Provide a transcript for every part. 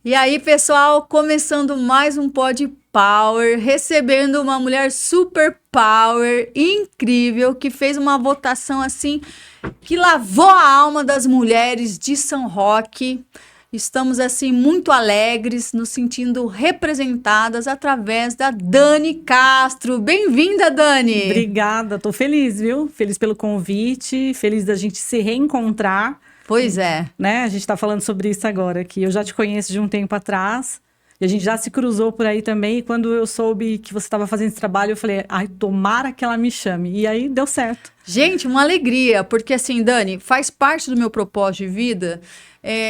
E aí, pessoal, começando mais um Pod Power, recebendo uma mulher super power, incrível, que fez uma votação assim, que lavou a alma das mulheres de São Roque. Estamos assim muito alegres, nos sentindo representadas através da Dani Castro. Bem-vinda, Dani! Obrigada, tô feliz, viu? Feliz pelo convite, feliz da gente se reencontrar. Pois é. Né? A gente tá falando sobre isso agora, que eu já te conheço de um tempo atrás, e a gente já se cruzou por aí também, e quando eu soube que você estava fazendo esse trabalho, eu falei, ai, tomara que ela me chame. E aí deu certo. Gente, uma alegria, porque assim, Dani, faz parte do meu propósito de vida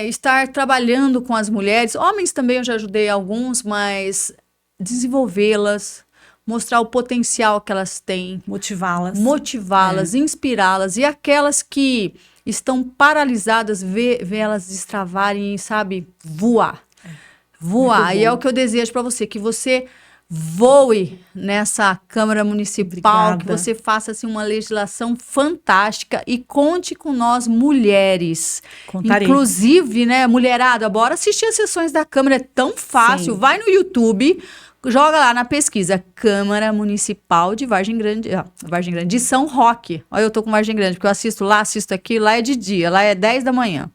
estar trabalhando com as mulheres. Homens também eu já ajudei alguns, mas desenvolvê-las, mostrar o potencial que elas têm, motivá-las, inspirá-las. E aquelas que estão paralisadas, ver elas destravarem e, sabe, voar. Voar. E é o que eu desejo para você, que você voe nessa Câmara Municipal, que você faça assim, uma legislação fantástica e conte com nós, mulheres. Contarei. Inclusive, né, mulherada, bora assistir as sessões da Câmara, é tão fácil. Sim. Vai no YouTube, joga lá na pesquisa, Câmara Municipal de Vargem Grande, de São Roque. Olha, eu tô com Vargem Grande, porque eu assisto lá, assisto aqui, lá é de dia, lá é 10 da manhã.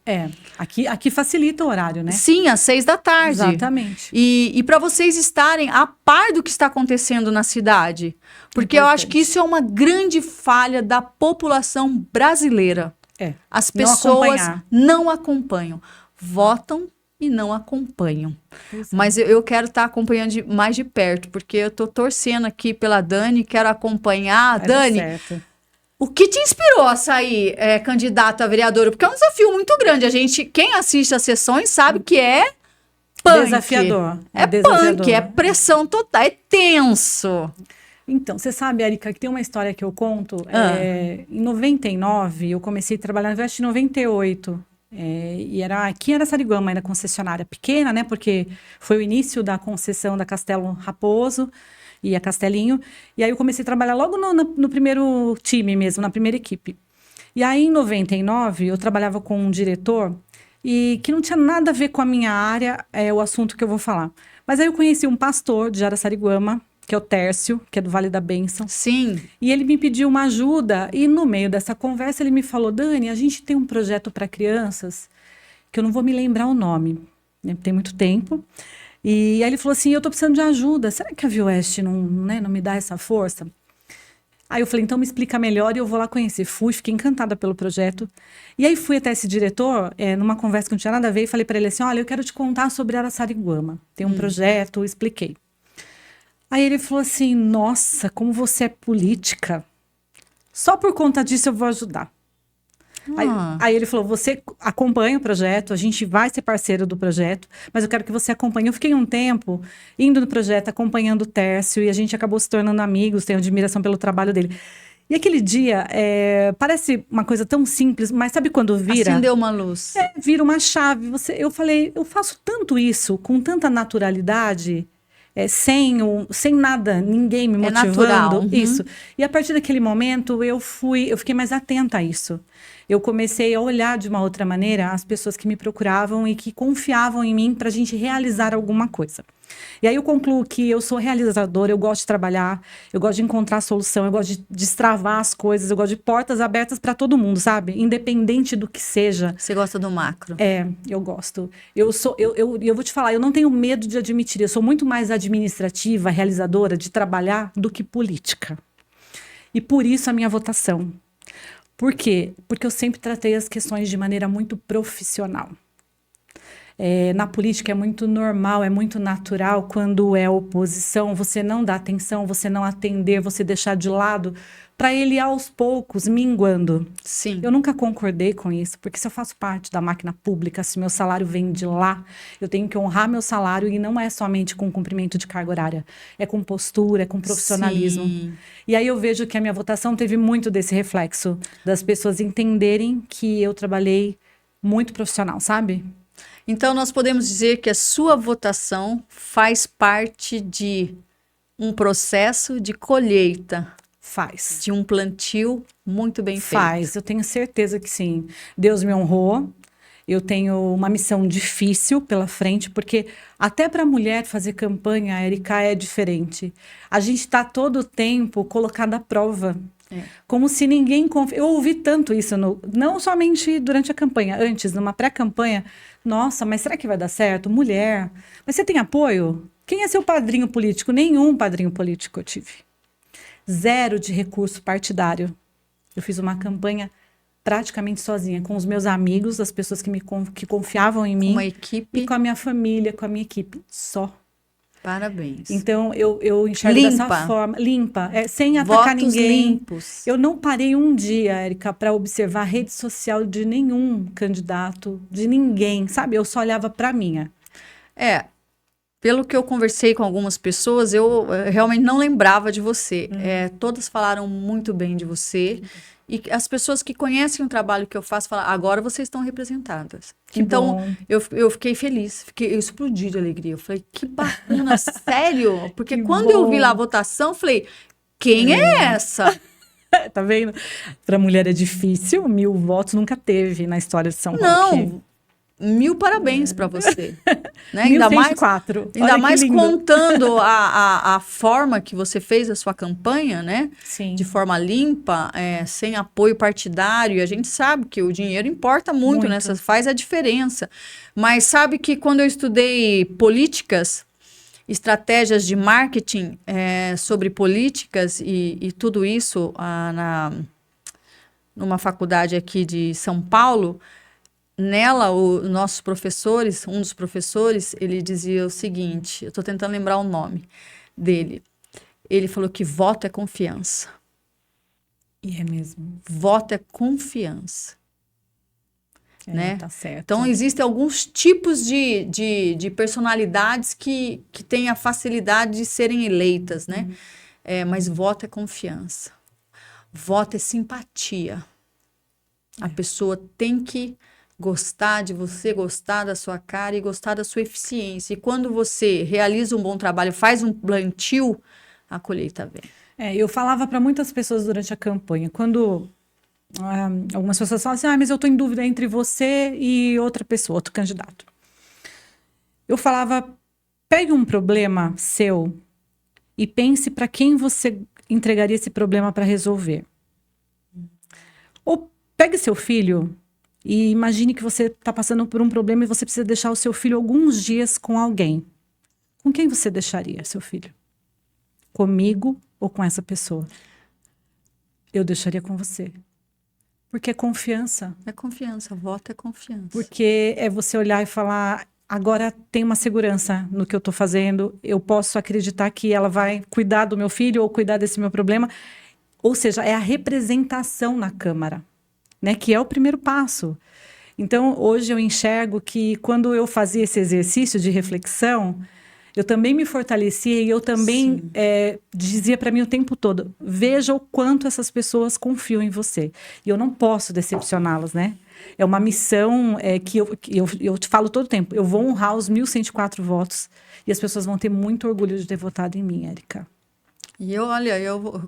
Aqui facilita o horário, né? Sim, às 6 da tarde. Exatamente. E para vocês estarem a par do que está acontecendo na cidade. Porque eu acho que isso é uma grande falha da população brasileira. As pessoas não acompanham. Votam e não acompanham. Mas eu quero estar acompanhando mais de perto, porque eu estou torcendo aqui pela Dani, quero acompanhar. Dani, o que te inspirou a sair candidata a vereadora? Porque é um desafio muito grande. Quem assiste às sessões sabe que é punk. Desafiador. Punk, é pressão total, é tenso. Então, você sabe, Erika, que tem uma história que eu conto. Em 99, eu comecei a trabalhar no Veste em 98. E era aqui em Araçariguama, era concessionária pequena, né? Porque foi o início da concessão da Castelo Raposo e a Castelinho. E aí eu comecei a trabalhar logo no primeiro time mesmo, na primeira equipe. E aí em 99 eu trabalhava com um diretor e que não tinha nada a ver com a minha área, o assunto que eu vou falar. Mas aí eu conheci um pastor de Araçariguama, que é o Tércio, que é do Vale da Bênção. Sim. E ele me pediu uma ajuda, e no meio dessa conversa ele me falou, Dani, a gente tem um projeto para crianças, que eu não vou me lembrar o nome, né? Tem muito tempo. E aí ele falou assim, eu tô precisando de ajuda, será que a Vioeste não me dá essa força? Aí eu falei, então me explica melhor e eu vou lá conhecer. Fui, fiquei encantada pelo projeto. E aí fui até esse diretor, numa conversa que não tinha nada a ver, e falei para ele assim, olha, eu quero te contar sobre Araçariguama. Tem um projeto, expliquei. Aí ele falou assim, nossa, como você é política. Só por conta disso eu vou ajudar. Aí ele falou, você acompanha o projeto, a gente vai ser parceiro do projeto, mas eu quero que você acompanhe. Eu fiquei um tempo indo no projeto, acompanhando o Tércio, e a gente acabou se tornando amigos, tenho admiração pelo trabalho dele. E aquele dia, parece uma coisa tão simples, mas sabe quando vira? Acendeu uma luz. Vira uma chave. Eu falei, eu faço tanto isso, com tanta naturalidade... sem nada, ninguém me motivando. Natural. Isso. E a partir daquele momento, eu fiquei mais atenta a isso. Eu comecei a olhar de uma outra maneira as pessoas que me procuravam e que confiavam em mim para a gente realizar alguma coisa. E aí eu concluo que eu sou realizadora, eu gosto de trabalhar, eu gosto de encontrar solução, eu gosto de destravar as coisas, eu gosto de portas abertas para todo mundo, sabe? Independente do que seja. Você gosta do macro? Eu gosto. Eu vou te falar, eu não tenho medo de admitir, eu sou muito mais administrativa, realizadora, de trabalhar do que política. E por isso a minha votação. Por quê? Porque eu sempre tratei as questões de maneira muito profissional. Na política é muito normal, é muito natural quando é oposição, você não dá atenção, você não atender, você deixar de lado, para ele aos poucos minguando. Sim. Eu nunca concordei com isso, porque se eu faço parte da máquina pública, se meu salário vem de lá, eu tenho que honrar meu salário e não é somente com cumprimento de carga horária, é com postura, é com profissionalismo. Sim. E aí eu vejo que a minha votação teve muito desse reflexo, das pessoas entenderem que eu trabalhei muito profissional, sabe? Então, nós podemos dizer que a sua votação faz parte de um processo de colheita. Faz. De um plantio muito bem feito. Faz, eu tenho certeza que sim. Deus me honrou. Eu tenho uma missão difícil pela frente, porque até para a mulher fazer campanha, Érica, é diferente. A gente está todo o tempo colocada à prova. Como se ninguém... Eu ouvi tanto isso, não somente durante a campanha, antes, numa pré-campanha. Nossa, mas será que vai dar certo? Mulher. Mas você tem apoio? Quem é seu padrinho político? Nenhum padrinho político eu tive. 0 de recurso partidário. Eu fiz uma campanha praticamente sozinha, com os meus amigos, as pessoas que confiavam em mim. Uma equipe. E com a minha família, com a minha equipe. Só. Parabéns. Então, eu enxergo dessa forma. Limpa. Sem atacar Votos ninguém. limpos. Eu não parei um dia, Érica, para observar a rede social de nenhum candidato, de ninguém, sabe? Eu só olhava para a minha. Pelo que eu conversei com algumas pessoas, eu realmente não lembrava de você. Todas falaram muito bem de você. E as pessoas que conhecem o trabalho que eu faço falam, agora vocês estão representadas. Então, eu fiquei feliz, eu explodi de alegria. Eu falei, que bacana, sério? Porque quando eu vi lá a votação, eu falei, quem é essa? Tá vendo? Para mulher é difícil, 1000 votos nunca teve na história de São Roque. Não, 1000 parabéns para você. Né? Ainda 1104. Ainda mais contando a forma que você fez a sua campanha, né? Sim. De forma limpa, sem apoio partidário. E a gente sabe que o dinheiro importa muito, né? Faz a diferença. Mas sabe que quando eu estudei políticas, estratégias de marketing sobre políticas e tudo isso numa faculdade aqui de São Paulo, nela, nossos professores, um dos professores, ele dizia o seguinte, eu estou tentando lembrar o nome dele, ele falou que voto é confiança. E é mesmo. Voto é confiança. Né? Tá certo. Então, existem alguns tipos de personalidades que têm a facilidade de serem eleitas, né? Mas voto é confiança. Voto é simpatia. A pessoa tem que gostar de você, gostar da sua cara e gostar da sua eficiência. E quando você realiza um bom trabalho, faz um plantio, a colheita vem. Eu falava para muitas pessoas durante a campanha, quando algumas pessoas falam assim, mas eu estou em dúvida entre você e outra pessoa, outro candidato. Eu falava, pegue um problema seu e pense para quem você entregaria esse problema para resolver. Ou pegue seu filho e imagine que você está passando por um problema e você precisa deixar o seu filho alguns dias com alguém. Com quem você deixaria seu filho? Comigo ou com essa pessoa? Eu deixaria com você. Porque é confiança. É confiança, voto é confiança. Porque é você olhar e falar, agora tem uma segurança no que eu estou fazendo, eu posso acreditar que ela vai cuidar do meu filho ou cuidar desse meu problema. Ou seja, é a representação na Câmara, né, que é o primeiro passo. Então, hoje eu enxergo que quando eu fazia esse exercício de reflexão, eu também me fortalecia e eu também dizia para mim o tempo todo, veja o quanto essas pessoas confiam em você. E eu não posso decepcioná-las, né? É uma missão que eu te falo todo o tempo, eu vou honrar os 1.104 votos e as pessoas vão ter muito orgulho de ter votado em mim, Érica. E eu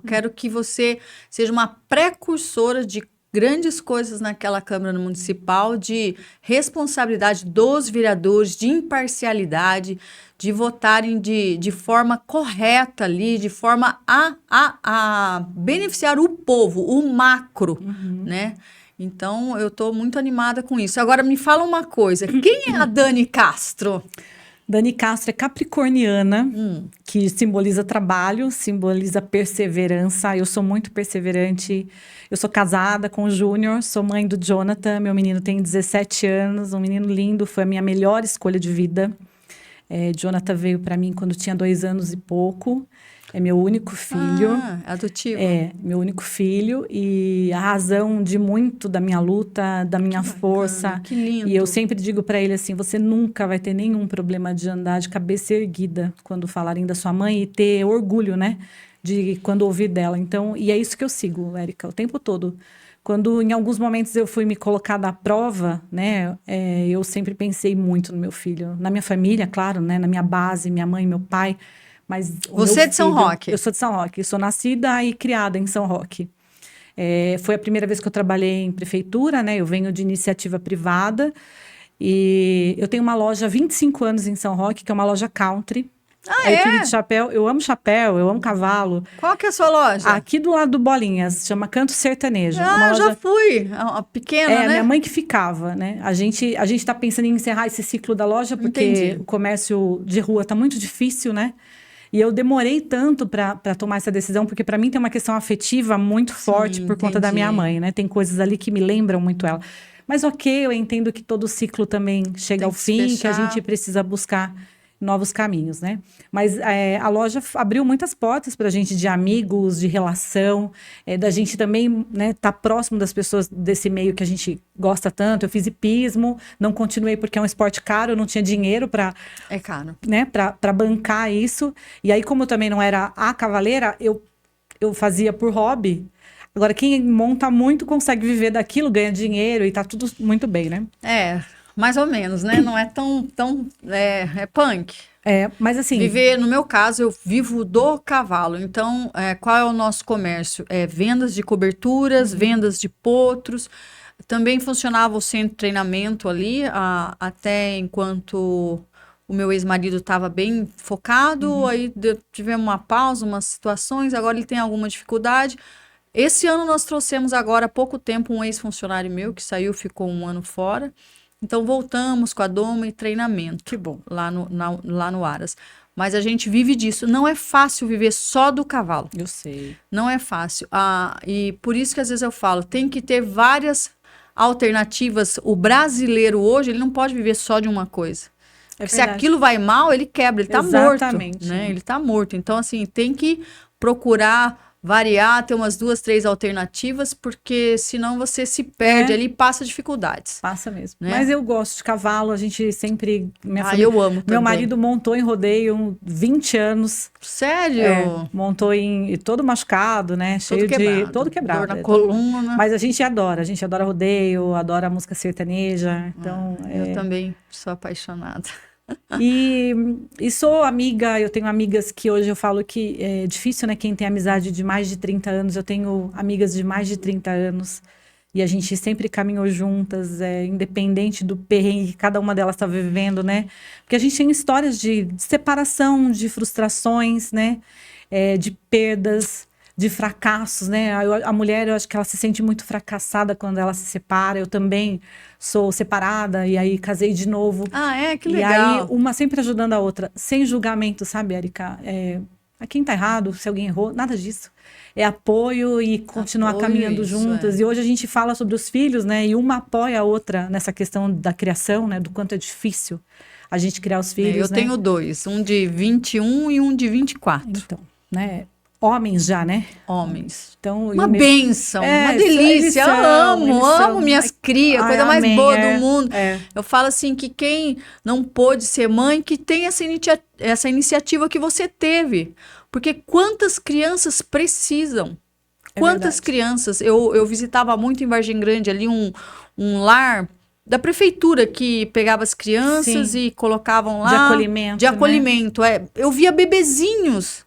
quero que você seja uma precursora de grandes coisas naquela Câmara Municipal, de responsabilidade dos vereadores, de imparcialidade, de votarem de forma correta ali, de forma a beneficiar o povo, o macro, né? Então, eu estou muito animada com isso. Agora, me fala uma coisa, quem é a Dani Castro? Dani Castro é capricorniana, que simboliza trabalho, simboliza perseverança. Eu sou muito perseverante. Eu sou casada com o Júnior, sou mãe do Jonathan. Meu menino tem 17 anos, um menino lindo, foi a minha melhor escolha de vida. Jonathan veio para mim quando tinha 2 anos e pouco. É meu único filho. Adotivo. Meu único filho. E a razão de muito da minha luta, da minha força. Que lindo. E eu sempre digo para ele assim, você nunca vai ter nenhum problema de andar de cabeça erguida quando falarem da sua mãe e ter orgulho, né? De quando ouvir dela. Então, e é isso que eu sigo, Érica, o tempo todo. Quando em alguns momentos eu fui me colocar à prova, né? Eu sempre pensei muito no meu filho. Na minha família, claro, né? Na minha base, minha mãe, meu pai. Mas você é de São Roque? Eu sou de São Roque. Sou nascida e criada em São Roque. Foi a primeira vez que eu trabalhei em prefeitura, né? Eu venho de iniciativa privada e eu tenho uma loja há 25 anos em São Roque, que é uma loja country. Ah, A é? equipe de chapéu, eu amo cavalo. Qual que é a sua loja? Aqui do lado do Bolinhas, chama Canto Sertanejo. Ah, Uma eu já loja. fui. A pequena, né? Minha mãe que ficava, né? A gente tá pensando em encerrar esse ciclo da loja, porque Entendi. o comércio de rua tá muito difícil, né? E eu demorei tanto para tomar essa decisão, porque para mim tem uma questão afetiva muito forte por conta da minha entendi. mãe, né? Tem coisas ali que me lembram muito ela. Mas ok, eu entendo que todo ciclo também chega Tem ao que se fim, que a fechar. gente precisa buscar novos caminhos, né? Mas a loja abriu muitas portas para a gente de amigos, de relação, da gente também, né, tá próximo das pessoas desse meio que a gente gosta tanto. Eu fiz hipismo, não continuei porque é um esporte caro, eu não tinha dinheiro para, É caro. né, para bancar isso. E aí, como eu também não era a cavaleira, eu fazia por hobby. Agora, quem monta muito consegue viver daquilo, ganha dinheiro e tá tudo muito bem, né? É, mais ou menos, né? Não é é punk. Mas assim, Viver, no meu caso, eu vivo do cavalo. Então, qual é o nosso comércio? Vendas de coberturas, vendas de potros. Também funcionava o centro de treinamento ali, até enquanto o meu ex-marido estava bem focado. Aí tivemos uma pausa, umas situações. Agora ele tem alguma dificuldade. Esse ano nós trouxemos agora há pouco tempo um ex-funcionário meu que saiu, ficou um ano fora. Então voltamos com a Doma e treinamento que bom. lá no Aras. Mas a gente vive disso. Não é fácil viver só do cavalo. Eu sei. Não é fácil. E por isso que às vezes eu falo, tem que ter várias alternativas. O brasileiro hoje, ele não pode viver só de uma coisa. Porque se verdade. aquilo vai mal, ele quebra, ele tá Exatamente. morto, né? Ele tá morto. Então, assim, tem que procurar variar, ter umas 2, 3 alternativas, porque senão você se perde ali e passa dificuldades. Passa mesmo. Né? Mas eu gosto de cavalo, a gente sempre... Eu amo também. Meu marido montou em rodeio 20 anos. Sério? Montou todo machucado, né? Cheio de... Todo quebrado. Dor na coluna. Mas a gente adora rodeio, adora a música sertaneja. Então, eu também sou apaixonada. E sou amiga, eu tenho amigas que hoje eu falo que é difícil, né? Quem tem amizade de mais de 30 anos, eu tenho amigas de mais de 30 anos. E a gente sempre caminhou juntas, independente do perrengue que cada uma delas está vivendo, né? Porque a gente tem histórias de separação, de frustrações, né? De perdas, de fracassos, né? A mulher, eu acho que ela se sente muito fracassada quando ela se separa. Eu também sou separada e aí casei de novo. Que legal. E aí, uma sempre ajudando a outra, sem julgamento, sabe, Érica? A quem tá errado, se alguém errou, nada disso. É apoio e continuar caminhando juntas. E hoje a gente fala sobre os filhos, né? E uma apoia a outra nessa questão da criação, né? Do quanto é difícil a gente criar os filhos, eu tenho 2, um de 21 e um de 24. Então, né? Homens já, né? Homens. Então, uma bênção, uma delícia. Eu amo minhas crias, coisa mais boa do mundo. Eu falo assim que quem não pôde ser mãe, que tem essa iniciativa que você teve. Porque quantas crianças precisam? Quantas crianças? Eu visitava muito em Vargem Grande ali um lar da prefeitura que pegava as crianças e colocavam lá. De acolhimento. Né? Eu via bebezinhos.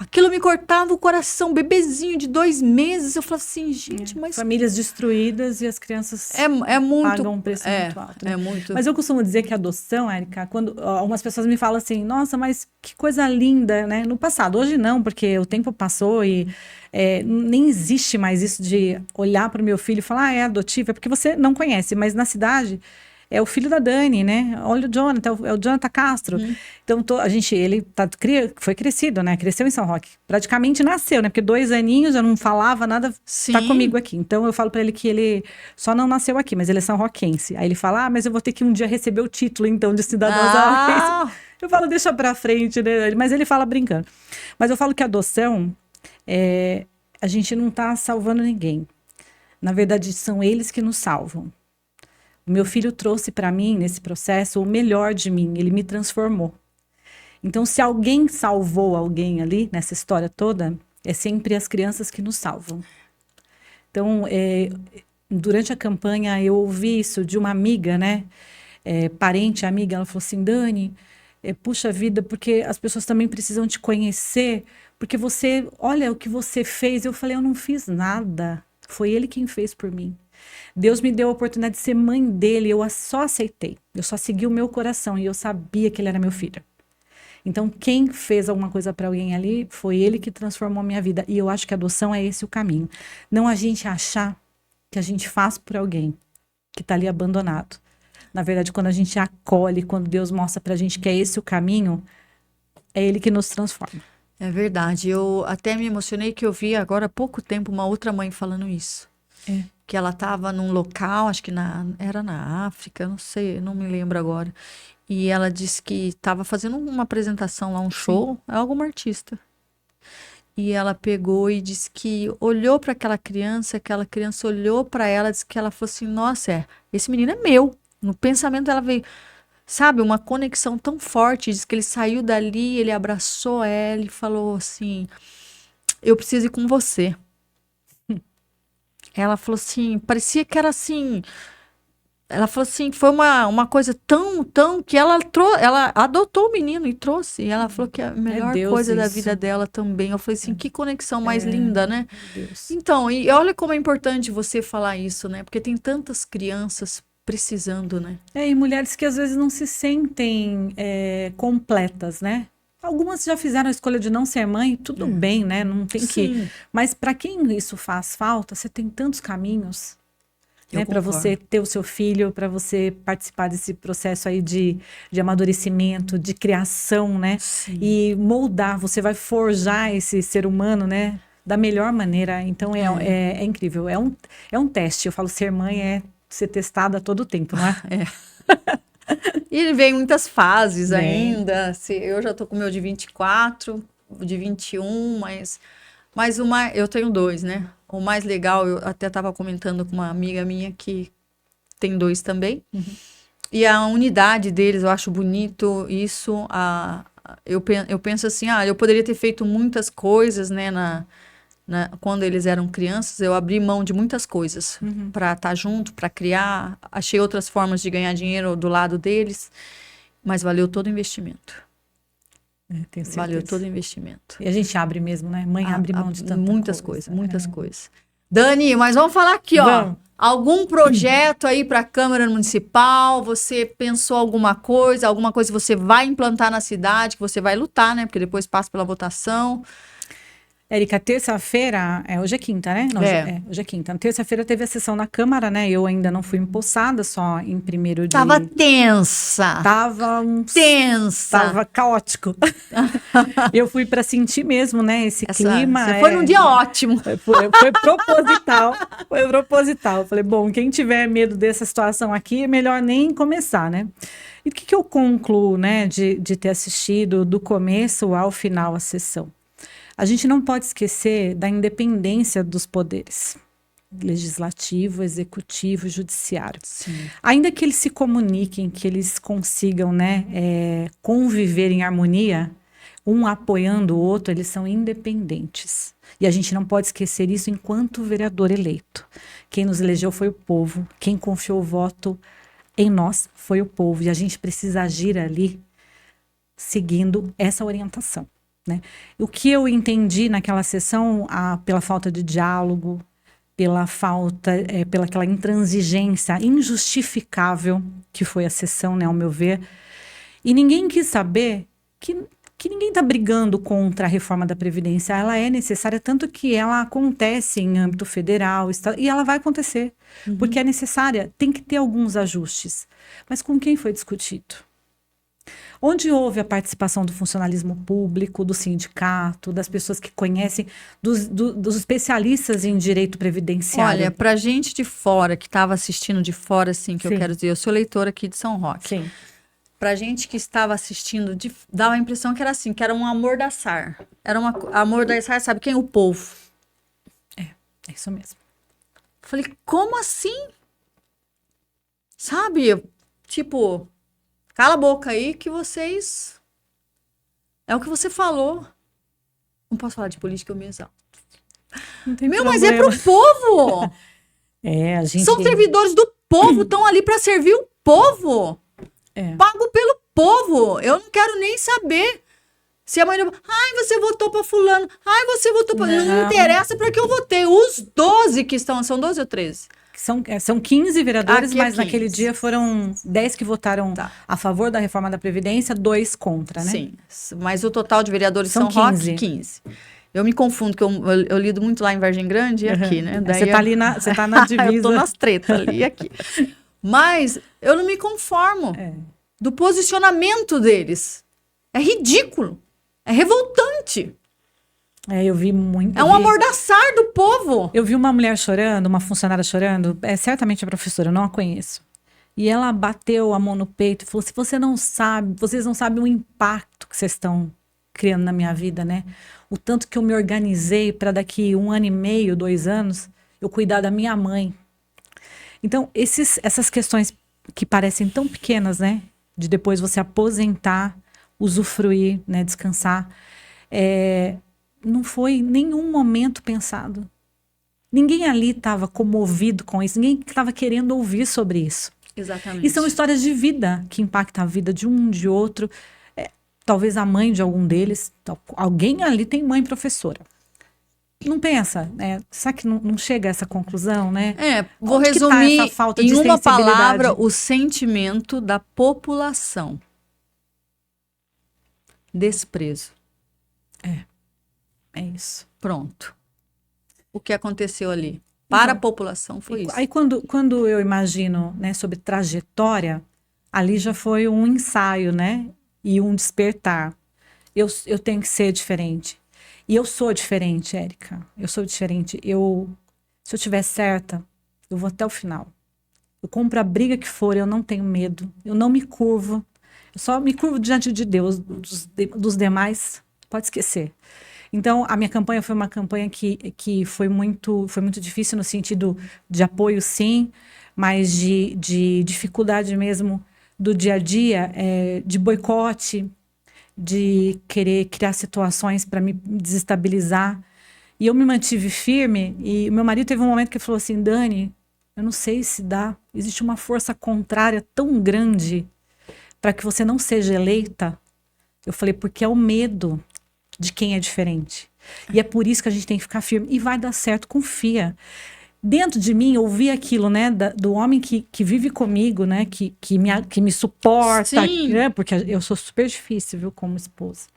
Aquilo me cortava o coração, bebezinho de 2 meses. Eu falava assim, gente, mas... Famílias destruídas e as crianças pagam um preço muito alto. Né? Muito. Mas eu costumo dizer que a adoção, Érica, quando algumas pessoas me falam assim, nossa, mas que coisa linda, né? No passado, hoje não, porque o tempo passou e nem existe mais isso de olhar para o meu filho e falar, é adotivo, é porque você não conhece, mas na cidade... É o filho da Dani, né? Olha o Jonathan, é o Jonathan Castro. Então, ele foi crescido, né? Cresceu em São Roque. Praticamente nasceu, né? Porque 2 aninhos, já não falava nada, tá comigo aqui. Então, eu falo pra ele que ele só não nasceu aqui, mas ele é são-roquense. Aí ele fala, mas eu vou ter que um dia receber o título, então, de cidadão são-roquense. Eu falo, deixa pra frente, né? Mas ele fala brincando. Mas eu falo que a adoção, a gente não tá salvando ninguém. Na verdade, são eles que nos salvam. O meu filho trouxe para mim, nesse processo, o melhor de mim. Ele me transformou. Então, se alguém salvou alguém ali, nessa história toda, é sempre as crianças que nos salvam. Então, durante a campanha, eu ouvi isso de uma amiga, né? Parente, amiga, ela falou assim, Dani, puxa vida, porque as pessoas também precisam te conhecer, porque olha o que você fez. Eu falei, eu não fiz nada. Foi ele quem fez por mim. Deus me deu a oportunidade de ser mãe dele, eu só aceitei. Eu só segui o meu coração e eu sabia que ele era meu filho. Então, quem fez alguma coisa para alguém ali, foi ele que transformou a minha vida. E eu acho que a adoção é esse o caminho. Não a gente achar que a gente faz por alguém que está ali abandonado. Na verdade, quando a gente acolhe, quando Deus mostra pra gente que é esse o caminho, é ele que nos transforma. É verdade. Eu até me emocionei que eu vi agora há pouco tempo uma outra mãe falando isso. É. Que ela estava num local, acho que era na África, não sei, não me lembro agora. E ela disse que estava fazendo uma apresentação lá, um show, é alguma artista. E ela pegou e disse que olhou para aquela criança olhou para ela, disse que ela falou assim: nossa, esse menino é meu. No pensamento dela veio, sabe, uma conexão tão forte. Diz que ele saiu dali, ele abraçou ela e falou assim: eu preciso ir com você. Ela falou assim, parecia que era assim. Ela falou assim, foi uma coisa tão que ela adotou o menino e trouxe. E ela falou que é a melhor Deus coisa da isso. vida dela também. Eu falei assim, que conexão mais linda, né? Deus. Então, e olha como é importante você falar isso, né? Porque tem tantas crianças precisando, né? E mulheres que às vezes não se sentem completas, né? Algumas já fizeram a escolha de não ser mãe, tudo bem, né? Não tem que. Mas para quem isso faz falta, você tem tantos caminhos, né? Para você ter o seu filho, para você participar desse processo aí de amadurecimento, de criação, né? Sim. E moldar, você vai forjar esse ser humano, né? Da melhor maneira. Então é incrível. É um teste. Eu falo, ser mãe é ser testada a todo tempo, não é? E vem muitas fases ainda. Eu já tô com o meu de 24, de 21, mas eu tenho 2, né? O mais legal, eu até estava comentando com uma amiga minha que tem 2 também. Uhum. E a unidade deles, eu acho bonito isso. Eu penso assim, eu poderia ter feito muitas coisas, né, quando eles eram crianças. Eu abri mão de muitas coisas para estar junto, para criar. Achei outras formas de ganhar dinheiro do lado deles, mas valeu todo o investimento. Tenho certeza. Valeu todo o investimento. E a gente abre mesmo, né? Mãe abre mão de tanta muitas coisas. Dani, mas vamos falar aqui, vamos. Ó. Algum projeto aí para a Câmara Municipal? Você pensou alguma coisa que você vai implantar na cidade, que você vai lutar, né? Porque depois passa pela votação. Érica, terça-feira, hoje é quinta, né? Não, hoje é quinta. Na terça-feira teve a sessão na Câmara, né? Eu ainda não fui empossada, só em 1º de... Tava tensa. Tensa. Tava caótico. Eu fui para sentir mesmo, né? Esse clima. Você foi num dia ótimo. Foi proposital. Foi proposital. Falei, bom, quem tiver medo dessa situação aqui, é melhor nem começar, né? E o que eu concluo, né? De ter assistido do começo ao final a sessão? A gente não pode esquecer da independência dos poderes, legislativo, executivo, judiciário. Sim. Ainda que eles se comuniquem, que eles consigam, né, conviver em harmonia, um apoiando o outro, eles são independentes. E a gente não pode esquecer isso enquanto vereador eleito. Quem nos elegeu foi o povo, quem confiou o voto em nós foi o povo. E a gente precisa agir ali seguindo essa orientação. Né? O que eu entendi naquela sessão, pela falta de diálogo, pela aquela intransigência injustificável que foi a sessão, né, ao meu ver, e ninguém quis saber que ninguém está brigando contra a reforma da Previdência. Ela é necessária, tanto que ela acontece em âmbito federal, e ela vai acontecer, porque é necessária, tem que ter alguns ajustes. Mas com quem foi discutido? Onde houve a participação do funcionalismo público, do sindicato, das pessoas que conhecem, dos especialistas em direito previdenciário? Olha, pra gente de fora, que estava assistindo de fora, assim, que eu quero dizer, eu sou leitora aqui de São Roque. Sim. Pra gente que estava assistindo, dava a impressão que era assim, que era um amordaçar. Era um amordaçar, sabe quem? O povo. É isso mesmo. Falei, como assim? Sabe, tipo... Cala a boca aí que vocês... É o que você falou. Não posso falar de política, eu me exalto. Mas é pro povo! A gente... São servidores do povo, estão ali para servir o povo. Pago pelo povo. Eu não quero nem saber Se a mãe não... Ai, você votou para fulano. Ai, você votou para... Não interessa para que eu votei. Os 12 que estão... São 12 ou 13? São 15 vereadores, Aqui é mas 15. naquele dia foram 10 que votaram a favor da reforma da Previdência, 2 contra, né? Sim, mas o total de vereadores São São 15. Roque, 15. Eu me confundo, que eu lido muito lá em Vargem Grande e aqui, né? Você tá ali você tá na divisa. Eu tô nas tretas ali e aqui. Mas eu não me conformo do posicionamento deles. É ridículo. É revoltante. Eu vi muito. É um amordaçar do povo. Eu vi uma mulher chorando, uma funcionária chorando, certamente a professora, eu não a conheço. E ela bateu a mão no peito e falou: se você não sabe, vocês não sabem o impacto que vocês estão criando na minha vida, né? O tanto que eu me organizei para daqui 1 ano e meio, 2 anos, eu cuidar da minha mãe. Então, essas questões que parecem tão pequenas, né? De depois você aposentar, usufruir, né? Descansar. Não foi nenhum momento pensado. Ninguém ali estava comovido com isso, ninguém estava querendo ouvir sobre isso. Exatamente. E são histórias de vida que impactam a vida de um, de outro. Talvez a mãe de algum deles. Alguém ali tem mãe professora. Não pensa, né? Será que não chega a essa conclusão, né? Vou Onde resumir tá essa falta em de uma sensibilidade? palavra o sentimento da população. Desprezo. É isso. Pronto. O que aconteceu ali para a população foi isso. Aí quando eu imagino, né, sobre trajetória, ali já foi um ensaio, né? E um despertar. Eu tenho que ser diferente. E eu sou diferente, Érica. Eu sou diferente. Se eu estiver certa, eu vou até o final. Eu compro a briga que for, eu não tenho medo. Eu não me curvo. Eu só me curvo diante de Deus. Dos demais, pode esquecer. Então, a minha campanha foi uma campanha que foi muito difícil no sentido de apoio, sim, mas de dificuldade mesmo do dia a dia, de boicote, de querer criar situações para me desestabilizar. E eu me mantive firme, e meu marido teve um momento que falou assim: Dani, eu não sei se dá, existe uma força contrária tão grande para que você não seja eleita. Eu falei: porque é o medo de quem é diferente. E é por isso que a gente tem que ficar firme. E vai dar certo, confia. Dentro de mim, eu ouvi aquilo, né? Do homem que vive comigo, né? Que me suporta. Né? Porque eu sou super difícil, viu? Como esposa.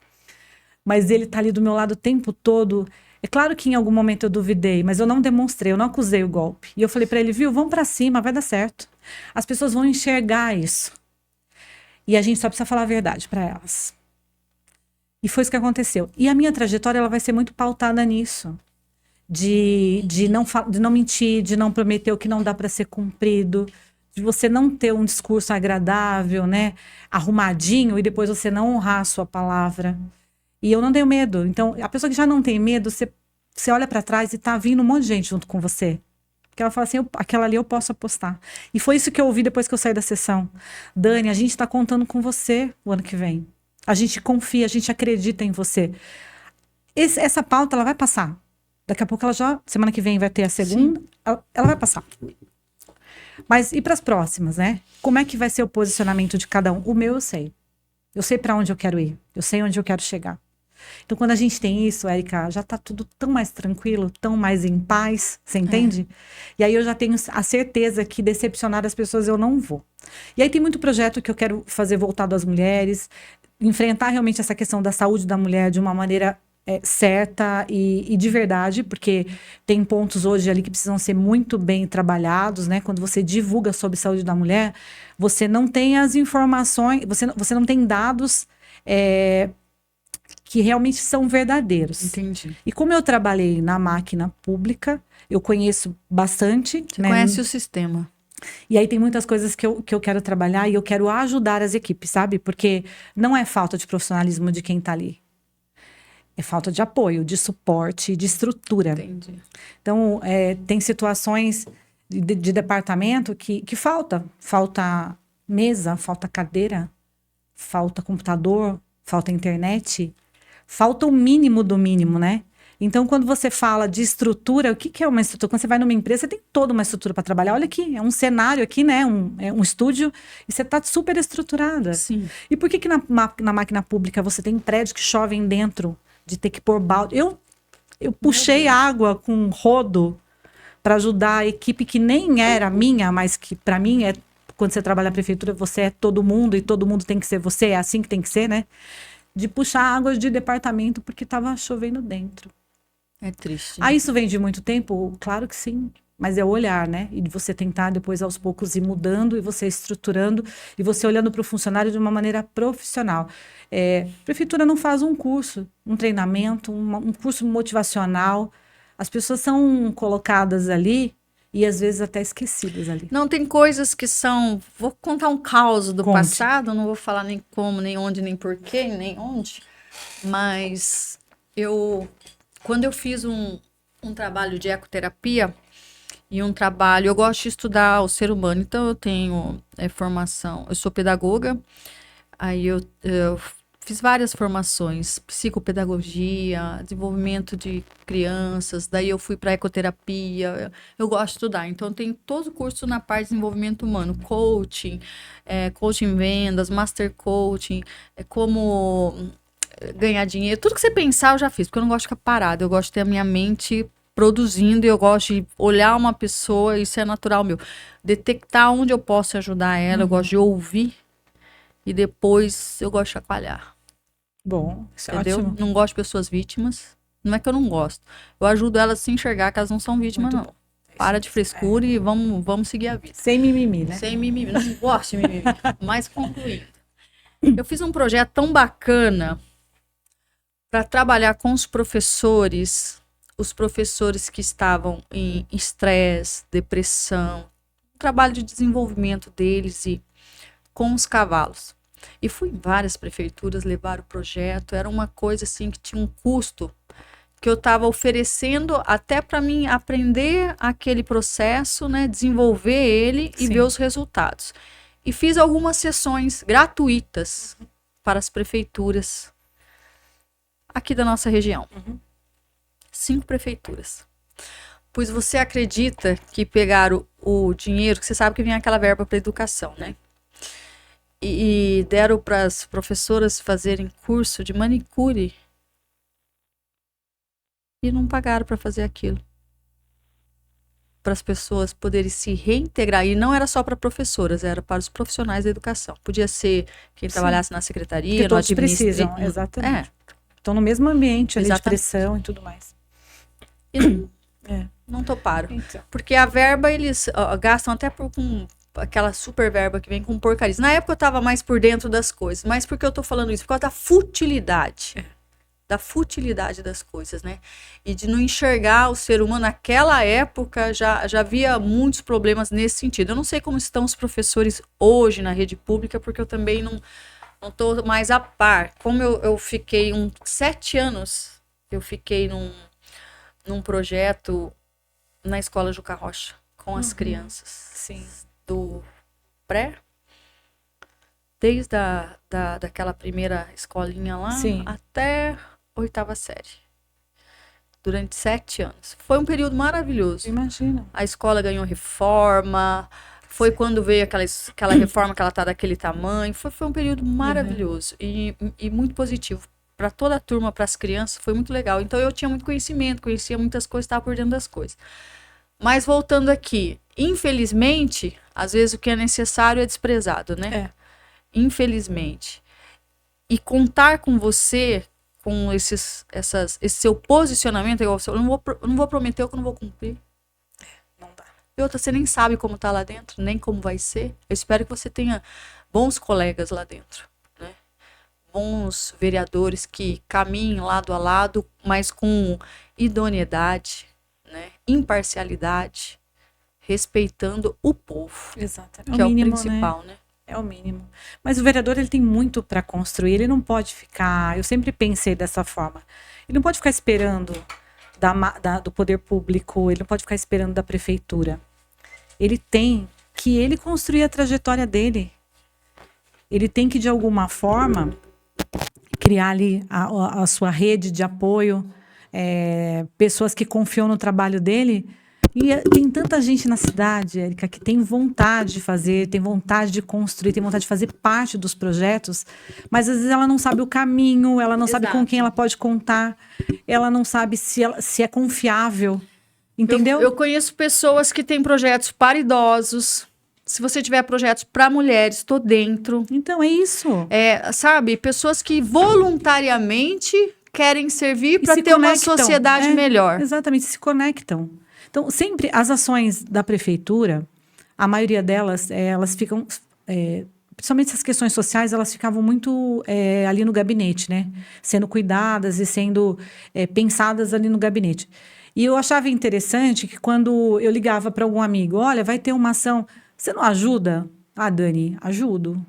Mas ele tá ali do meu lado o tempo todo. É claro que em algum momento eu duvidei, mas eu não demonstrei, eu não acusei o golpe. E eu falei pra ele: viu, vamos pra cima, vai dar certo. As pessoas vão enxergar isso. E a gente só precisa falar a verdade pra elas. E foi isso que aconteceu. E a minha trajetória, ela vai ser muito pautada nisso. De não mentir, de não prometer o que não dá para ser cumprido, de você não ter um discurso agradável, né? Arrumadinho, e depois você não honrar a sua palavra. E eu não tenho medo. Então, a pessoa que já não tem medo, você olha para trás e tá vindo um monte de gente junto com você. Porque ela fala assim: aquela ali eu posso apostar. E foi isso que eu ouvi depois que eu saí da sessão. Dani, a gente tá contando com você o ano que vem. A gente confia, a gente acredita em você. Essa pauta, ela vai passar. Daqui a pouco semana que vem vai ter a segunda, ela vai passar. Mas e para as próximas, né? Como é que vai ser o posicionamento de cada um? O meu eu sei. Eu sei para onde eu quero ir. Eu sei onde eu quero chegar. Então, quando a gente tem isso, Érica, já tá tudo tão mais tranquilo, tão mais em paz, você entende? E aí eu já tenho a certeza que decepcionar as pessoas eu não vou. E aí tem muito projeto que eu quero fazer voltado às mulheres, enfrentar realmente essa questão da saúde da mulher de uma maneira certa e de verdade, porque tem pontos hoje ali que precisam ser muito bem trabalhados, né? Quando você divulga sobre saúde da mulher, você não tem as informações, você não tem dados que realmente são verdadeiros. Entendi. E como eu trabalhei na máquina pública, eu conheço bastante. Você conhece o sistema. E aí tem muitas coisas que eu quero trabalhar e eu quero ajudar as equipes, sabe? Porque não é falta de profissionalismo de quem está ali. É falta de apoio, de suporte, de estrutura. Entendi. Então, tem situações de departamento que falta. Falta mesa, falta cadeira, falta computador, falta internet. Falta o mínimo do mínimo, né? Então, quando você fala de estrutura, o que é uma estrutura? Quando você vai numa empresa, você tem toda uma estrutura para trabalhar. Olha aqui, é um cenário aqui, né? É um estúdio, e você está super estruturada. Sim. E por que na máquina pública você tem prédios que chovem dentro, de ter que pôr balde? Eu puxei água com rodo para ajudar a equipe que nem era minha, mas que para mim é, quando você trabalha na prefeitura, você é todo mundo e todo mundo tem que ser você, é assim que tem que ser, né? De puxar águas de departamento porque estava chovendo dentro. É triste. Ah, isso vem de muito tempo? Claro que sim. Mas é o olhar, né? E de você tentar depois aos poucos ir mudando e você estruturando e você olhando para o funcionário de uma maneira profissional. A prefeitura não faz um curso, um treinamento, um curso motivacional. As pessoas são colocadas ali e às vezes até esquecidas ali. Não, tem coisas que são... Vou contar um caos do Conte. passado, não vou falar nem como, nem onde, nem porquê, nem onde. Mas quando eu fiz um trabalho de ecoterapia e um trabalho... Eu gosto de estudar o ser humano, então eu tenho formação... Eu sou pedagoga, aí eu fiz várias formações, psicopedagogia, desenvolvimento de crianças, daí eu fui para ecoterapia, eu gosto de estudar, então tem todo o curso na parte de desenvolvimento humano, coaching, coaching em vendas, master coaching, como ganhar dinheiro, tudo que você pensar eu já fiz, porque eu não gosto de ficar parada, eu gosto de ter a minha mente produzindo, e eu gosto de olhar uma pessoa, isso é natural meu, detectar onde eu posso ajudar ela, eu gosto de ouvir, e depois eu gosto de chacoalhar. Bom, isso é Entendeu? ótimo. Não gosto de pessoas vítimas. Não é que eu não gosto. Eu ajudo elas a se enxergar que elas não são vítimas, Muito não. bom. Para de frescura e vamos seguir a vida. Sem mimimi, né? Sem mimimi. Não gosto de mimimi. Mas concluindo. Eu fiz um projeto tão bacana para trabalhar com os professores que estavam em estresse, depressão, um trabalho de desenvolvimento deles e com os cavalos. E fui em várias prefeituras levar o projeto, era uma coisa assim que tinha um custo que eu estava oferecendo até para mim aprender aquele processo, né, desenvolver ele e Sim. ver os resultados. E fiz algumas sessões gratuitas para as prefeituras aqui da nossa região. 5 prefeituras. Pois você acredita que pegaram o dinheiro, que você sabe que vem aquela verba para educação, né? E deram para as professoras fazerem curso de manicure e não pagaram para fazer aquilo. Para as pessoas poderem se reintegrar. E não era só para professoras, era para os profissionais da educação. Podia ser quem trabalhasse na secretaria, Porque no todos precisam, exatamente. Estão no mesmo ambiente ali de pressão e tudo mais. E não toparam. Então. Porque a verba eles gastam até com aquela super verba que vem com porcarias. Na época eu estava mais por dentro das coisas, mas por que eu estou falando isso? Por causa da futilidade. Da futilidade das coisas, né? E de não enxergar o ser humano. Naquela época já havia muitos problemas nesse sentido. Eu não sei como estão os professores hoje na rede pública, porque eu também não estou mais a par. Como eu fiquei 7 anos, eu fiquei num projeto na escola Juca Rocha, com as crianças. Sim. Do pré, desde daquela primeira escolinha lá, Sim. até 8ª série. Durante 7 anos. Foi um período maravilhoso. Imagina. A escola ganhou reforma, foi quando veio aquela reforma que ela tá daquele tamanho, foi um período maravilhoso e muito positivo. Para toda a turma, para as crianças, foi muito legal. Então eu tinha muito conhecimento, conhecia muitas coisas, estava por dentro das coisas. Mas voltando aqui, infelizmente, às vezes o que é necessário é desprezado, né? Infelizmente. E contar com você, com esse seu posicionamento, eu não vou prometer o que eu não vou cumprir. Não dá. E outra, você nem sabe como tá lá dentro, nem como vai ser. Eu espero que você tenha bons colegas lá dentro, né? Bons vereadores que caminhem lado a lado, mas com idoneidade, né? Imparcialidade, respeitando o povo. Exatamente. Que é o mínimo, principal, né? É o mínimo. Mas o vereador, ele tem muito para construir, ele não pode ficar, eu sempre pensei dessa forma, ele não pode ficar esperando do poder público, ele não pode ficar esperando da prefeitura. Ele tem que construir a trajetória dele. Ele tem que, de alguma forma, criar ali a sua rede de apoio, pessoas que confiam no trabalho dele. E tem tanta gente na cidade, Érica, que tem vontade de fazer, tem vontade de construir, tem vontade de fazer parte dos projetos, mas às vezes ela não sabe o caminho, ela não sabe com quem ela pode contar, ela não sabe se é confiável, entendeu? Eu conheço pessoas que têm projetos para idosos. Se você tiver projetos para mulheres, estou dentro. Então, é isso. Sabe, pessoas que voluntariamente querem servir para ter uma sociedade melhor. Exatamente, se conectam. Então, sempre as ações da prefeitura, a maioria delas, elas ficam, principalmente essas questões sociais, elas ficavam muito ali no gabinete, né? Sendo cuidadas e sendo pensadas ali no gabinete. E eu achava interessante que quando eu ligava para algum amigo, olha, vai ter uma ação, você não ajuda? Ah, Dani, ajudo.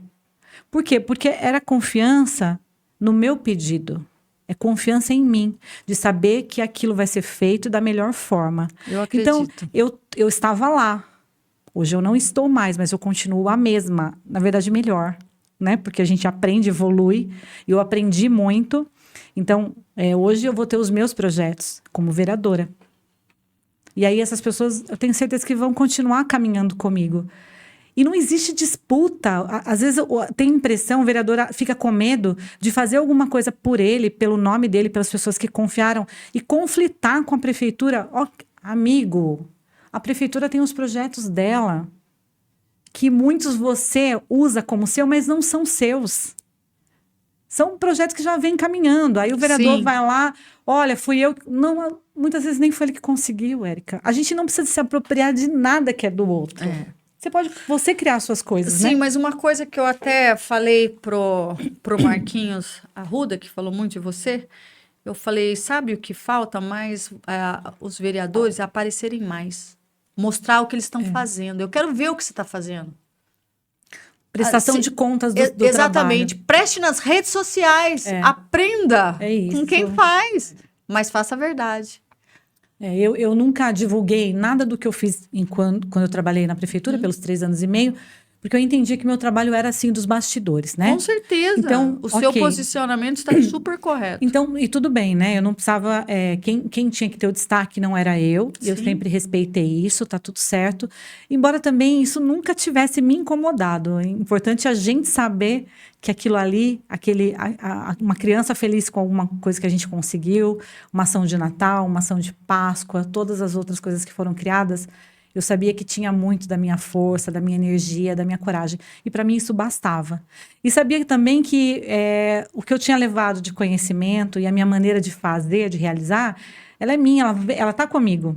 Por quê? Porque era confiança no meu pedido. É confiança em mim, de saber que aquilo vai ser feito da melhor forma. Eu acredito. Então, eu estava lá. Hoje eu não estou mais, mas eu continuo a mesma. Na verdade, melhor, né? Porque a gente aprende, evolui. Eu aprendi muito. Então, hoje eu vou ter os meus projetos como vereadora. E aí essas pessoas, eu tenho certeza que vão continuar caminhando comigo. E não existe disputa. Às vezes tem impressão, o vereador fica com medo de fazer alguma coisa por ele, pelo nome dele, pelas pessoas que confiaram, e conflitar com a prefeitura. Amigo, a prefeitura tem os projetos dela, que muitos você usa como seu, mas não são seus. São projetos que já vêm caminhando. Aí o vereador vai lá, olha, fui eu. Não, muitas vezes nem foi ele que conseguiu, Érica. A gente não precisa se apropriar de nada que é do outro. Você pode criar suas coisas, né? Sim, mas uma coisa que eu até falei pro Marquinhos Arruda, que falou muito de você, eu falei, sabe o que falta mais os vereadores aparecerem mais. Mostrar o que eles estão fazendo. Eu quero ver o que você está fazendo. Prestação de contas do trabalho. Exatamente. Preste nas redes sociais. Aprenda com quem faz. Mas faça a verdade. Eu nunca divulguei nada do que eu fiz quando eu trabalhei na prefeitura, pelos 3 anos e meio, porque eu entendi que meu trabalho era, assim, dos bastidores, né? Com certeza. Então, o seu posicionamento está super correto. Então, e tudo bem, né? Eu não precisava... quem tinha que ter o destaque não era eu. Sim. Eu sempre respeitei isso, tá tudo certo. Embora também isso nunca tivesse me incomodado. É importante a gente saber que aquilo ali, uma criança feliz com alguma coisa que a gente conseguiu, uma ação de Natal, uma ação de Páscoa, todas as outras coisas que foram criadas, eu sabia que tinha muito da minha força, da minha energia, da minha coragem. E para mim isso bastava. E sabia também que o que eu tinha levado de conhecimento e a minha maneira de fazer, de realizar, ela é minha, ela está comigo.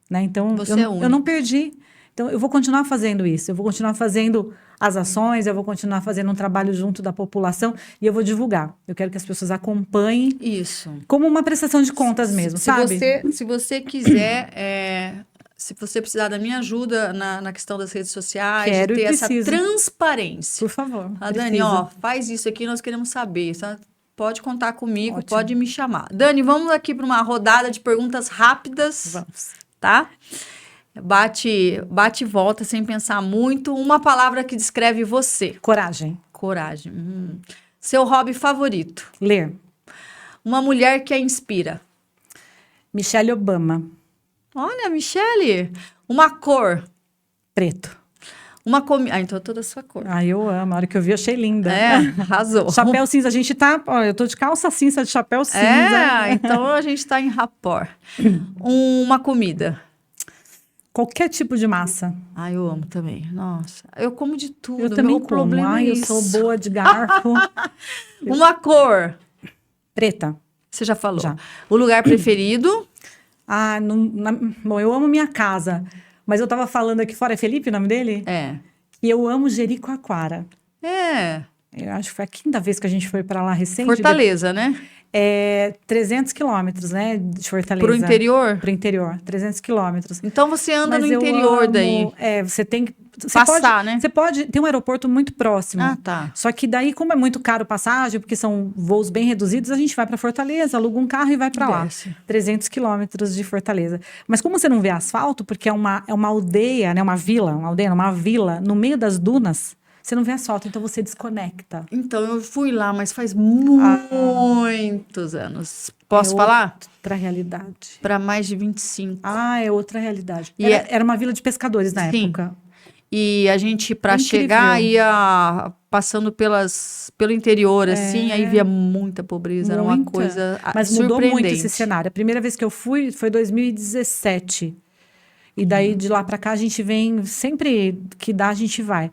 Né? Então, eu não perdi. Então, eu vou continuar fazendo isso. Eu vou continuar fazendo as ações, eu vou continuar fazendo um trabalho junto da população e eu vou divulgar. Eu quero que as pessoas acompanhem. Isso. Como uma prestação de contas mesmo, sabe? Se você quiser... Se você precisar da minha ajuda na questão das redes sociais, quero de ter essa transparência. Por favor. Dani, faz isso aqui, nós queremos saber. Sabe? Pode contar comigo, ótimo. Pode me chamar. Dani, vamos aqui para uma rodada de perguntas rápidas. Vamos. Tá? Bate e volta sem pensar muito. Uma palavra que descreve você. Coragem. Coragem. Seu hobby favorito? Ler. Uma mulher que a inspira? Michelle Obama. Olha, Michele, uma cor. Preto. Uma comida. Então toda a sua cor. Eu amo. A hora que eu vi, eu achei linda. Arrasou. Chapéu cinza. A gente tá... eu tô de calça cinza, de chapéu cinza. Então a gente tá em rapport. Uma comida. Qualquer tipo de massa. Eu amo também. Nossa, eu como de tudo. Eu também como. Problema é eu sou boa de garfo. Uma cor. Preta. Você já falou. Já. O lugar preferido? Bom, eu amo minha casa, mas eu tava falando aqui fora, é Felipe o nome dele? E eu amo Jericoacoara. Eu acho que foi a 5ª vez que a gente foi para lá recente. Fortaleza, né? 300 quilômetros, né, de Fortaleza. Pro interior? Pro interior, 300 quilômetros. Então você anda no interior daí? Você tem que... Passar, né? Você pode... Tem um aeroporto muito próximo. Tá. Só que daí, como é muito caro passagem, porque são voos bem reduzidos, a gente vai para Fortaleza, aluga um carro e vai para lá. 300 quilômetros de Fortaleza. Mas como você não vê asfalto, porque é uma aldeia, né? Uma vila no meio das dunas, Você não vê as fotos, então você desconecta. Então, eu fui lá, mas faz muitos anos. Posso falar? Outra realidade. Para mais de 25. É outra realidade. E Era uma vila de pescadores na Sim. época. E a gente, para Incrível. chegar, ia passando pelo interior, assim, aí via muita pobreza. Era uma coisa Mas mudou muito esse surpreendente. cenário. A primeira vez que eu fui foi 2017. E daí, de lá para cá, a gente vem... Sempre que dá, a gente vai.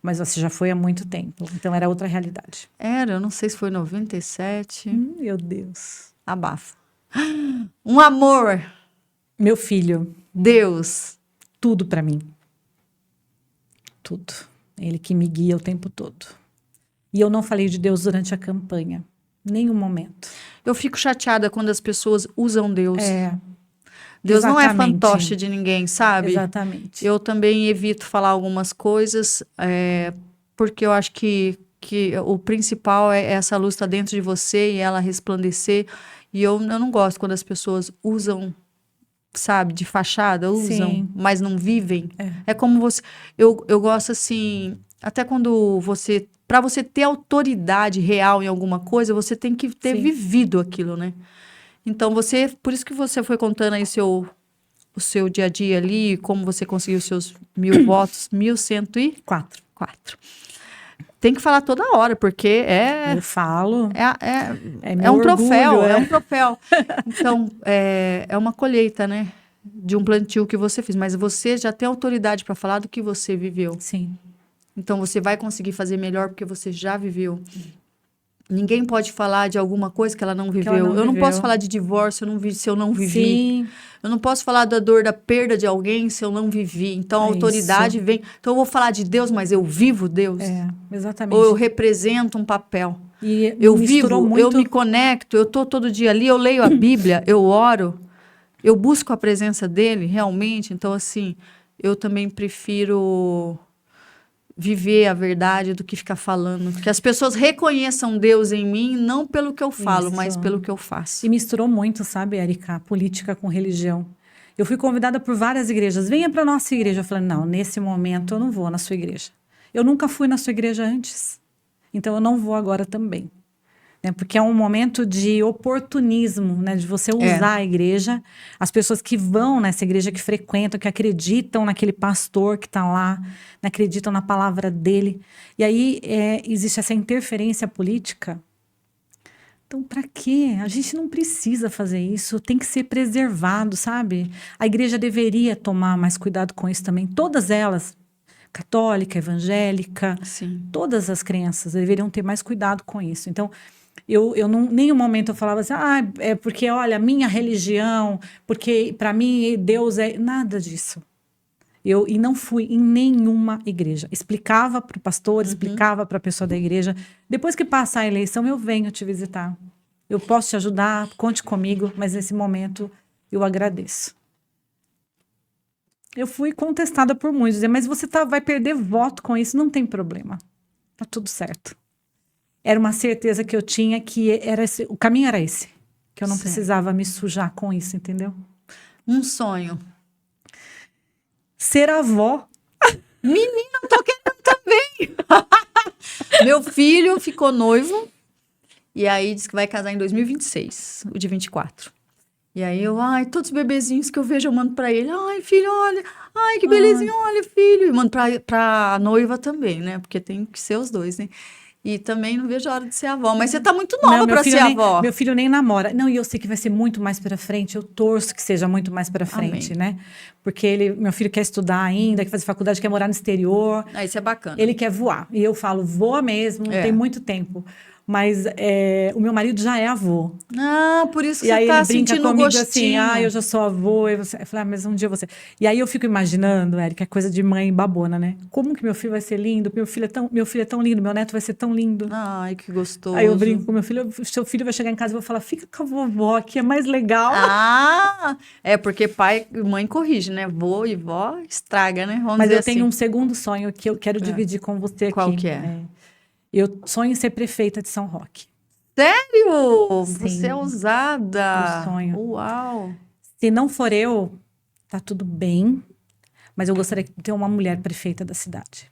Mas você já foi há muito tempo. Então, era outra realidade. Eu não sei se foi 97. Meu Deus. Abafa. Um amor. Meu filho. Deus. Tudo para mim. Tudo. Ele que me guia o tempo todo. E eu não falei de Deus durante a campanha. Nenhum momento. Eu fico chateada quando as pessoas usam Deus. Deus Exatamente. não é fantoche de ninguém, sabe? Exatamente. Eu também evito falar algumas coisas, porque eu acho que o principal é essa luz estar dentro de você e ela resplandecer. E eu não gosto quando as pessoas usam, sabe, de fachada, usam, Sim. mas não vivem. É como você... Eu gosto assim, até quando você... Para você ter autoridade real em alguma coisa, você tem que ter Sim. vivido aquilo, né? Então, por isso que você foi contando aí o seu dia a dia ali, como você conseguiu os seus 1000 votos, 1104. Tem que falar toda hora, porque Eu falo. é um troféu, orgulho, é um troféu. Então, é uma colheita, né? De um plantio que você fez, mas você já tem autoridade para falar do que você viveu. Sim. Então, você vai conseguir fazer melhor porque você já viveu. Ninguém pode falar de alguma coisa que ela não viveu. Eu não posso falar de divórcio se eu não vivi. Sim. Eu não posso falar da dor da perda de alguém se eu não vivi. Então, a autoridade vem... Então, eu vou falar de Deus, mas eu vivo Deus. Exatamente. Ou eu represento um papel. E eu vivo, muito... eu me conecto, eu estou todo dia ali, eu leio a Bíblia, eu oro, eu busco a presença dele, realmente. Então, assim, eu também prefiro... viver a verdade do que ficar falando. Que as pessoas reconheçam Deus em mim, não pelo que eu falo, mas pelo que eu faço. E misturou muito, sabe, Érica, política com religião. Eu fui convidada por várias igrejas. Venha para nossa igreja. Eu falei, não, nesse momento eu não vou na sua igreja. Eu nunca fui na sua igreja antes. Então eu não vou agora também. Porque é um momento de oportunismo, né? De você usar a igreja, as pessoas que vão nessa igreja, que frequentam, que acreditam naquele pastor que está lá, acreditam na palavra dele. E aí existe essa interferência política. Então, para quê? A gente não precisa fazer isso, tem que ser preservado, sabe? A igreja deveria tomar mais cuidado com isso também. Todas elas, católica, evangélica, Sim. Todas as crenças deveriam ter mais cuidado com isso. Então, eu não, nenhum momento eu falava assim, é porque, olha, minha religião, porque para mim Deus é... Nada disso. E não fui em nenhuma igreja. Explicava para o pastor, explicava para a pessoa da igreja. Depois que passar a eleição, eu venho te visitar. Eu posso te ajudar, conte comigo, mas nesse momento eu agradeço. Eu fui contestada por muitos, dizer, mas você vai perder voto com isso, não tem problema. Tá tudo certo. Era uma certeza que eu tinha que o caminho era esse. Que eu não precisava me sujar com isso, entendeu? Um sonho. Ser avó. Menina, tô querendo também. Meu filho ficou noivo. E aí disse que vai casar em 2026, o de 24. E aí todos os bebezinhos que eu vejo, eu mando pra ele. Ai, filho, olha. Ai, que belezinha, olha, filho. E mando pra noiva também, né? Porque tem que ser os dois, né? E também não vejo a hora de ser avó. Mas você tá muito nova para ser avó. Meu filho nem namora. Não, e eu sei que vai ser muito mais para frente. Eu torço que seja muito mais para frente, né? Porque meu filho quer estudar ainda, quer fazer faculdade, quer morar no exterior. Isso é bacana. Ele quer voar. E eu falo, voa mesmo, tem muito tempo. Mas o meu marido já é avô. Por isso que você tá sentindo o gostinho. Assim, eu já sou avô. Eu falei, mas um dia você... E aí eu fico imaginando, Érica, é coisa de mãe babona, né? Como que meu filho vai ser lindo? Meu filho é tão lindo, meu neto vai ser tão lindo. Ai, que gostoso. Aí eu brinco com meu filho, seu filho vai chegar em casa e vou falar, fica com a vovó, que é mais legal. Porque pai e mãe corrige, né? Vô e vó estraga, né? Mas eu tenho um segundo sonho que eu quero dividir com você aqui. Qual que é? Eu sonho em ser prefeita de São Roque. Sério? Sim. Você é ousada. Eu sonho. Uau. Se não for eu, tá tudo bem. Mas eu gostaria de ter uma mulher prefeita da cidade.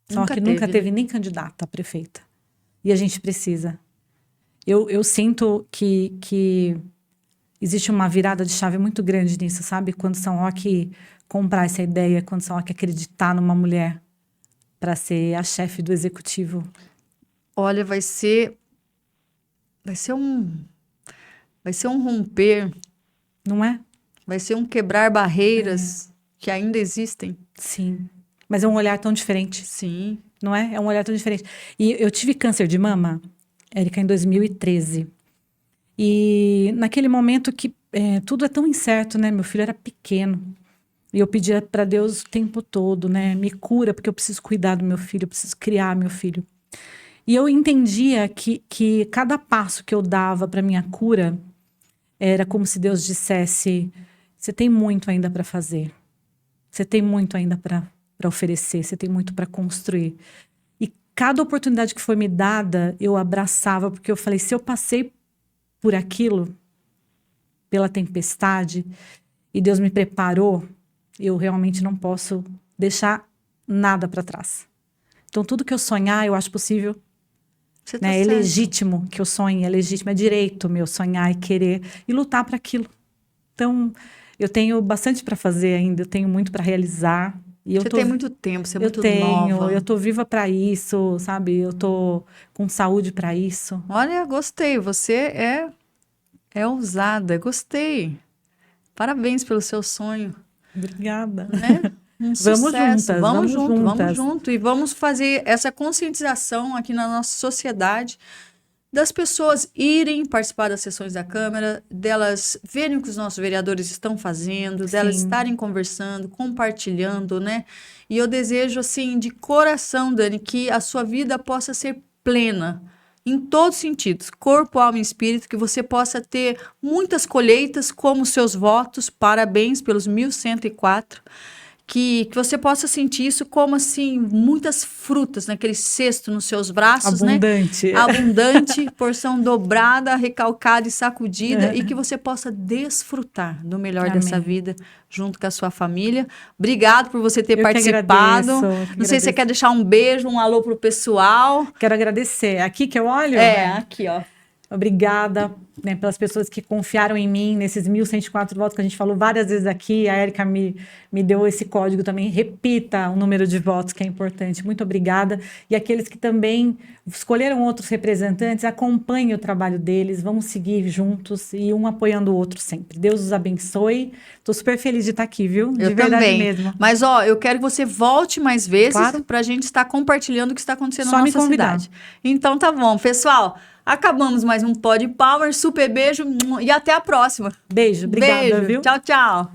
São que nunca teve nem candidata a prefeita. E a gente precisa. Eu sinto que existe uma virada de chave muito grande nisso, sabe? Quando São Roque comprar essa ideia, quando São Roque acreditar numa mulher para ser a chefe do executivo. Olha, vai ser um romper. Não é? Vai ser um quebrar barreiras que ainda existem. Sim. Mas é um olhar tão diferente. Sim. Não é? É um olhar tão diferente. E eu tive câncer de mama, Érica, em 2013. E naquele momento que tudo é tão incerto, né? Meu filho era pequeno. E eu pedia para Deus o tempo todo, né? Me cura, porque eu preciso cuidar do meu filho, eu preciso criar meu filho. E eu entendia que cada passo que eu dava para minha cura era como se Deus dissesse: você tem muito ainda para fazer. Você tem muito ainda para oferecer, você tem muito para construir. E cada oportunidade que foi me dada, eu abraçava, porque eu falei, se eu passei por aquilo, pela tempestade, e Deus me preparou, eu realmente não posso deixar nada para trás. Então, tudo que eu sonhar, eu acho possível. Você tá né? É certo. legítimo que eu sonhe, é legítimo, é direito meu sonhar e querer e lutar para aquilo. Então, eu tenho bastante para fazer ainda, eu tenho muito para realizar. E eu Tem muito tempo, você é muito nova. Eu tô viva para isso, sabe? Eu tô com saúde para isso. Olha, gostei, você é ousada, gostei. Parabéns pelo seu sonho. Obrigada. Né? Um Vamos sucesso. juntas, Vamos juntas. junto. E vamos fazer essa conscientização aqui na nossa sociedade das pessoas irem participar das sessões da Câmara, delas verem o que os nossos vereadores estão fazendo, delas estarem conversando, compartilhando, né? E eu desejo, assim, de coração, Dani, que a sua vida possa ser plena, em todos os sentidos, corpo, alma e espírito, que você possa ter muitas colheitas como seus votos, parabéns pelos 1104, que você possa sentir isso como, assim, muitas frutas naquele cesto nos seus braços, abundante, né? Abundante, porção dobrada, recalcada e sacudida, e que você possa desfrutar do melhor dessa vida junto com a sua família. Obrigado por você ter participado. Não sei se você quer deixar um beijo, um alô pro pessoal. Quero agradecer. Aqui que eu olho? Aqui, ó. Obrigada, né, pelas pessoas que confiaram em mim nesses 1104 votos que a gente falou várias vezes aqui. A Érica me deu esse código também. Repita o número de votos, que é importante. Muito obrigada. E aqueles que também escolheram outros representantes, acompanhem o trabalho deles. Vamos seguir juntos e um apoiando o outro sempre. Deus os abençoe. Estou super feliz de estar aqui, viu? De verdade também. Mesmo. Mas, eu quero que você volte mais vezes para a gente estar compartilhando o que está acontecendo na nossa cidade. Então, tá bom. Pessoal, acabamos mais um Pod Power, super beijo e até a próxima. Beijo, obrigada, viu? Tchau, tchau.